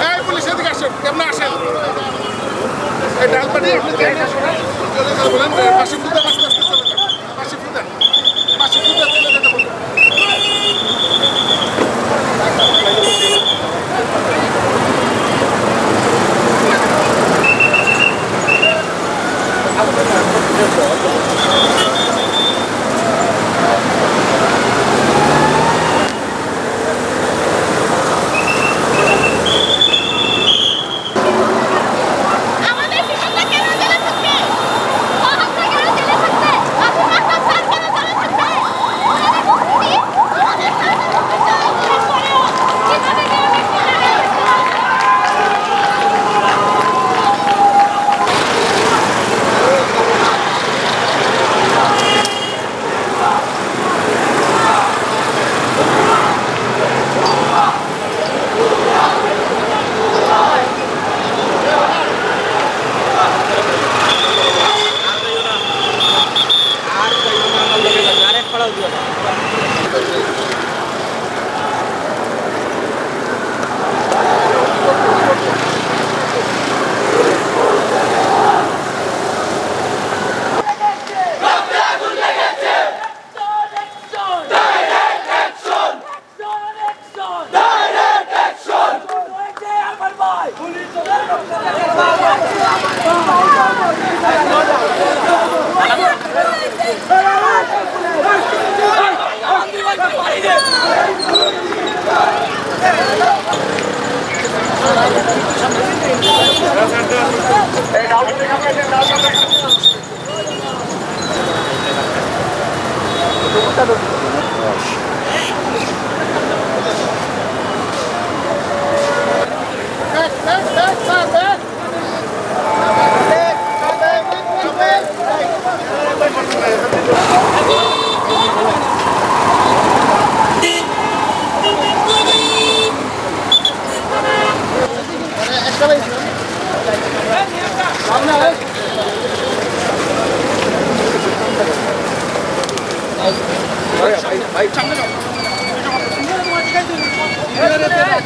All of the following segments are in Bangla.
এই পুলিশ এদিকে আসেন, কেমন আসেন? এই ডালপাটি আপনি বলেন পাশে ফুটা আস্তে আস্তে চলে যান, পাশে ফুটা চলে যেতে বলুন।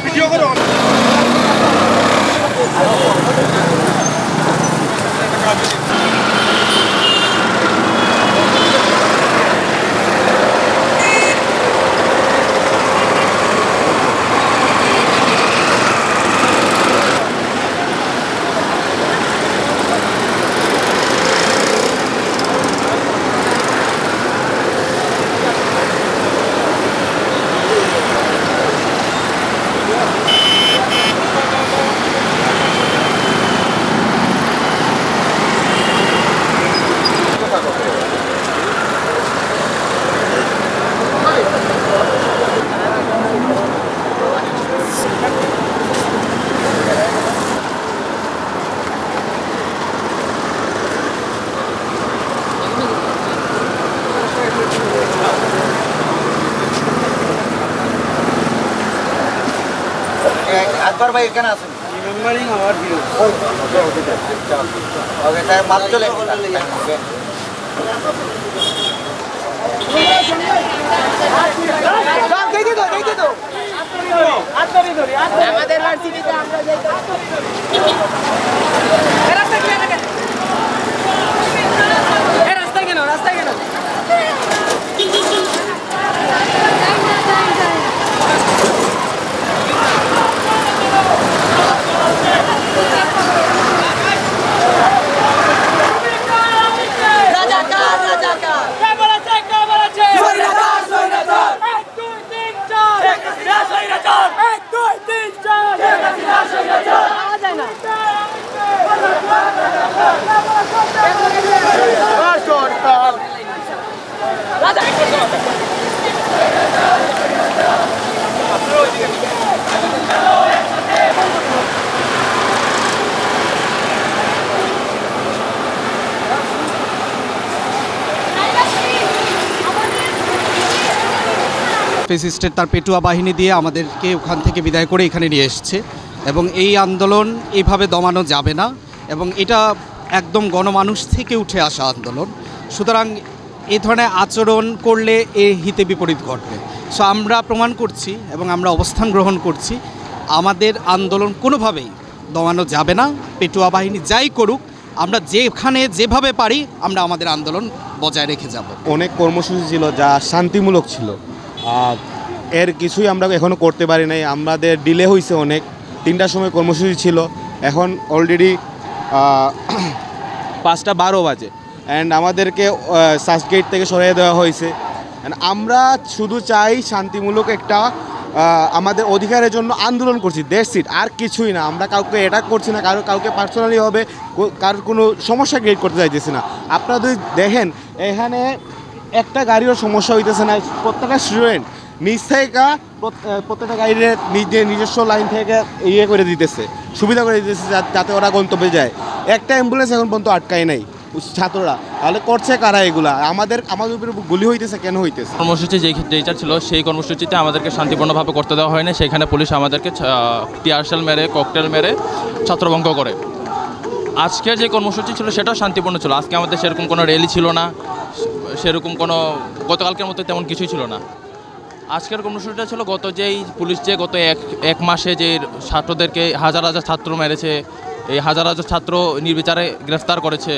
ভিডিও করো। আকবর ভাই এখানে আসুন। Remembering hour view. ওকে তাই মাপ চলে আমাদের ভার্সিটিতে আমরা রাস্তায় কেন ফ্যাসিস্টের তার পেটুয়া বাহিনী দিয়ে আমাদেরকে ওখান থেকে বিদায় করে এখানে নিয়ে এসেছে এবং এই আন্দোলন এইভাবে দমানো যাবে না এবং এটা একদম গণমানুষ থেকে উঠে আসা আন্দোলন। সুতরাং এই ধরনের আচরণ করলে এর হিতে বিপরীত ঘটবে। সো আমরা প্রমাণ করছি এবং আমরা অবস্থান গ্রহণ করছি, আমাদের আন্দোলন কোনোভাবেই দমানো যাবে না। পেটুয়া বাহিনী যাই করুক, আমরা যেখানে যেভাবে পারি আমরা আমাদের আন্দোলন বজায় রেখে যাব। অনেক কর্মসূচি ছিল যা শান্তিমূলক ছিল, এর কিছুই আমরা এখনও করতে পারি নাই। আমাদের ডিলে হয়েছে অনেক। 3টার সময় কর্মসূচি ছিল, এখন অলরেডি 5:12 বাজে অ্যান্ড আমাদেরকে সার্চগেট থেকে সরিয়ে দেওয়া হয়েছে। আমরা শুধু চাই শান্তিমূলক একটা আমাদের অধিকারের জন্য আন্দোলন করছি, দ্যাটস ইট, আর কিছুই না। আমরা কাউকে অ্যাটাক করছি না, কাউকে পার্সোনালি হবে কারোর কোনো সমস্যা ক্রিয়েট করতে চাইতেছি না। আপনারা যদি দেখেন এখানে একটা গাড়িরও সমস্যা হইতেছে না। প্রত্যেকটা স্টুডেন্ট নিজ থেকে প্রত্যেকটা গাড়ির নিজস্ব লাইন থেকে ইয়ে করে দিতেছে, সুবিধা করে দিতেছে যাতে ওরা গন্তব্যে যায়। একটা অ্যাম্বুলেন্স এখন পর্যন্ত আটকায় নাই ছাত্ররা, তাহলে করছে কারা এগুলা? আমাদের উপরে গুলি হইতেছে কেন হইতেছে? কর্মসূচি যেটা ছিল সেই কর্মসূচিতে আমাদেরকে শান্তিপূর্ণভাবে করতে দেওয়া হয়নি। সেখানে পুলিশ আমাদেরকে টিয়ারশেল মেরে, ককটেল মেরে ছত্রভঙ্গ করে। আজকের যে কর্মসূচি ছিল সেটাও শান্তিপূর্ণ ছিল। আজকে আমাদের সেরকম কোনো র্যালি ছিল না, সেরকম কোনো গতকালকের মতো তেমন কিছুই ছিল না। আজকের কর্মসূচিটা ছিল পুলিশ যে গত এক মাসে যে ছাত্রদেরকে হাজার হাজার ছাত্র মেরেছে, এই হাজার হাজার ছাত্র নির্বিচারে গ্রেফতার করেছে।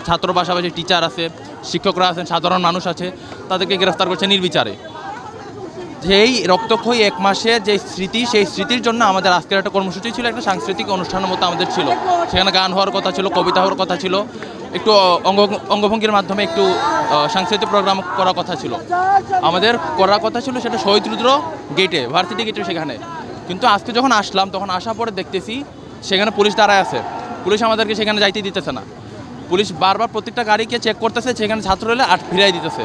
ছাত্র পাশাপাশি টিচার আছে, শিক্ষকরা আছেন, সাধারণ মানুষ আছে, তাদেরকে গ্রেফতার করেছে নির্বিচারে। যেই রক্তক্ষয়ী এক মাসের যে স্মৃতি, সেই স্মৃতির জন্য আমাদের আজকের একটা কর্মসূচি ছিল, একটা সাংস্কৃতিক অনুষ্ঠানের মতো আমাদের ছিল। সেখানে গান হওয়ার কথা ছিল, কবিতা হওয়ার কথা ছিল, একটু অঙ্গভঙ্গির মাধ্যমে একটু সাংস্কৃতিক প্রোগ্রাম করার কথা ছিল। আমাদের করার কথা ছিল সেটা শহীদ রুদ্র গেটে, ভার্সিটি গেটে সেখানে। কিন্তু আজকে যখন আসলাম, তখন আসার পরে দেখতেছি সেখানে পুলিশ দাঁড়ায় আছে। পুলিশ আমাদেরকে সেখানে যাইতে দিতেছে না। পুলিশ বারবার প্রত্যেকটা গাড়িকে চেক করতেছে, সেখানে ছাত্র হলে ফিরাই দিতেছে।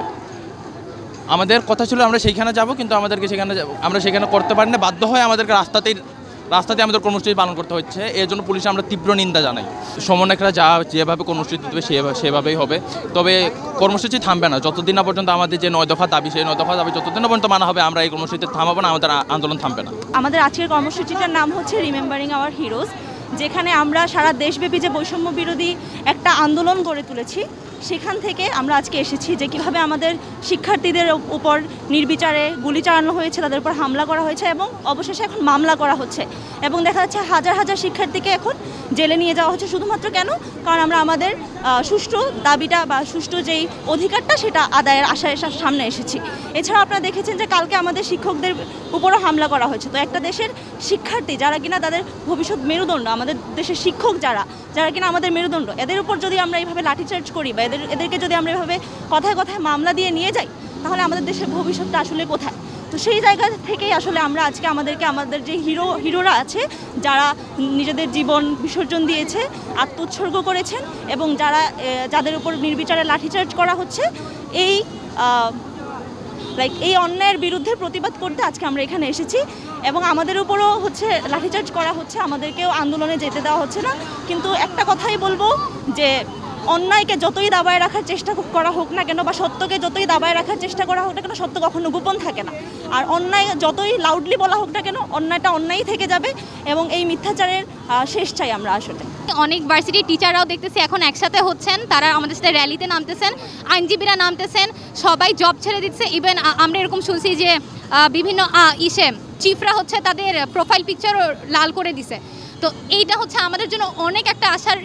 আমাদের কথা ছিল আমরা সেইখানে যাব, কিন্তু আমাদেরকে আমরা সেখানে করতে পারি না। বাধ্য হয়ে আমাদেরকে রাস্তাতে আমাদের কর্মসূচি পালন করতে হচ্ছে। এর জন্য পুলিশে আমরা তীব্র নিন্দা জানাই। সমন্বয়করা যেভাবে কর্মসূচি দেবে সেভাবেই হবে। তবে কর্মসূচি থামবে না যতদিন না পর্যন্ত আমাদের যে 9 দফা দাবি, সেই 9 দফা দাবি যতদিন না পর্যন্ত মানা হবে, আমরা এই কর্মসূচিতে থামাবো না, আমাদের আন্দোলন থামবে না। আমাদের আজকের কর্মসূচিটার নাম হচ্ছে রিমেম্বারিং আওয়ার হিরোজ, যেখানে আমরা সারা দেশব্যাপী যে বৈষম্য বিরোধী একটা আন্দোলন গড়ে তুলেছি, সেখান থেকে আমরা আজকে এসেছি যে কীভাবে আমাদের শিক্ষার্থীদের উপর নির্বিচারে গুলি চালানো হয়েছে, তাদের উপর হামলা করা হয়েছে এবং অবশেষে এখন মামলা করা হচ্ছে। এবং দেখা যাচ্ছে হাজার হাজার শিক্ষার্থীকে এখন জেলে নিয়ে যাওয়া হচ্ছে। শুধুমাত্র কেন? কারণ আমরা আমাদের সুষ্ঠু দাবিটা বা সুষ্ঠু যেই অধিকারটা সেটা আদায়ের আশায় সামনে এসেছি। এছাড়াও আপনারা দেখেছেন যে কালকে আমাদের শিক্ষকদের উপরও হামলা করা হয়েছে। তো একটা দেশের শিক্ষার্থী যারা কিনা তাদের ভবিষ্যৎ মেরুদণ্ড, আমাদের দেশের শিক্ষক যারা কিনা আমাদের মেরুদণ্ড, এদের উপর যদি আমরা এইভাবে লাঠিচার্জ করি বা এদেরকে যদি আমরা এভাবে কথায় কথায় মামলা দিয়ে নিয়ে যাই, তাহলে আমাদের দেশের ভবিষ্যৎটা আসলে কোথায়? তো সেই জায়গা থেকেই আসলে আমরা আজকে আমাদের যে হিরোরা আছে, যারা নিজেদের জীবন বিসর্জন দিয়েছে, আত্মোৎসর্গ করেছেন এবং যাদের উপর নির্বিচারে লাঠিচার্জ করা হচ্ছে, এই অন্যায়ের বিরুদ্ধে প্রতিবাদ করতে আজকে আমরা এখানে এসেছি। এবং আমাদের উপরও লাঠিচার্জ করা হচ্ছে, আমাদেরকেও আন্দোলনে যেতে দেওয়া হচ্ছে না। কিন্তু একটা কথাই বলবো যে অন্যায়কে যতই দাবায় রাখার চেষ্টা করা হোক না কেন, বা সত্যকে যতই দাবায় রাখার চেষ্টা করা হোক না কেন, সত্য কখনো গোপন থাকে না। আর অন্যায় যতই লাউডলি বলা হোক না কেন, অন্যায়টা অন্যায়ই থেকে যাবে এবং এই মিথ্যাচারের শেষ চাই আমরা আসলে। অনেক ভার্সিটির টিচাররাও দেখতেছি এখন একসাথে হচ্ছেন, তারা আমাদের সাথে র্যালিতে নামতেছেন, আইনজীবীরা নামতেছেন, সবাই জব ছেড়ে দিচ্ছে। ইভেন আমরা এরকম শুনছি যে বিভিন্ন চিফরা তাদের প্রোফাইল পিকচারও লাল করে দিছে। তো এইটা আমাদের জন্য অনেক একটা আশার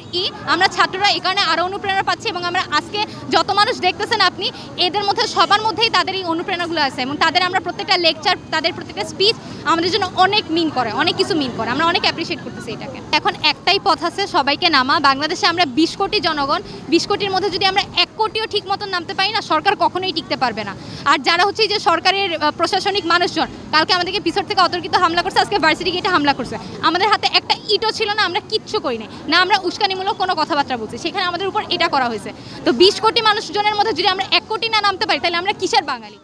আমরা ছাত্ররা এই কারণে আরও অনুপ্রেরণা পাচ্ছি। এবং আমরা আজকে যত মানুষ দেখতেছেন আপনি, এদের মধ্যে সবার মধ্যেই তাদের এই অনুপ্রেরণাগুলো আছে এবং তাদের আমরা প্রত্যেকটা লেকচার, তাদের প্রত্যেকটা স্পিচ আমাদের জন্য অনেক মিন করে, অনেক কিছু মিন করে। আমরা অনেক অ্যাপ্রিসিয়েট করতেছি এটাকে। এখন একটাই পথ আছে, সবাইকে নামা। বাংলাদেশে আমরা 20 কোটি জনগণ, 20 কোটির মধ্যে যদি আমরা 1 কোটিও ঠিক মতন নামতে পারি না, সরকার কখনোই টিকতে পারবে না। আর যারা যে সরকারের প্রশাসনিক মানুষজন কালকে আমাদেরকে পিছর থেকে অতর্কিত হামলা করছে, আজকে ভার্সিটি গেটে হামলা করছে, আমাদের হাতে একটা ইটও ছিল না, আমরা কিচ্ছু করি না, আমরা উস্কানিমূলক কোনো কথাবার্তা বলছি, সেখানে আমাদের উপর এটা করা হয়েছে। তো 20 কোটি মানুষজনের মধ্যে যদি আমরা 1 কোটি না নামতে পারি, তাহলে আমরা কিসের বাঙালি?